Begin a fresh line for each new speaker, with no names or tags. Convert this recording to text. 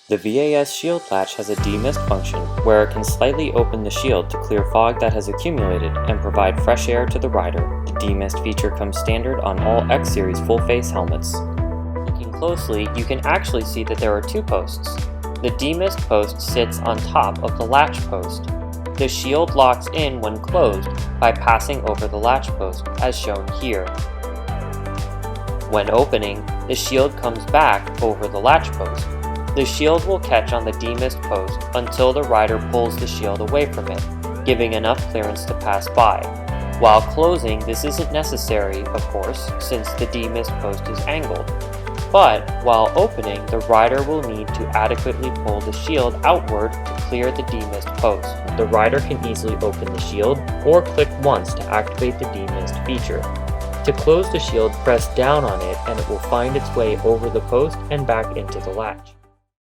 The VAS Shield Latch has a demist function where it can slightly open the shield to clear fog that has accumulated and provide fresh air to the rider. The demist feature comes standard on all X-Series full-face helmets. Looking closely, you can actually see that there are two posts. The demist post sits on top of the latch post. The shield locks in when closed by passing over the latch post, as shown here. When opening, the shield comes back over the latch post. The shield will catch on the demist post until the rider pulls the shield away from it, giving enough clearance to pass by. While closing, this isn't necessary, of course, since the demist post is angled. But while opening, the rider will need to adequately pull the shield outward to clear the demist post. The rider can easily open the shield or click once to activate the demist feature. To close the shield, press down on it and it will find its way over the post and back into the latch.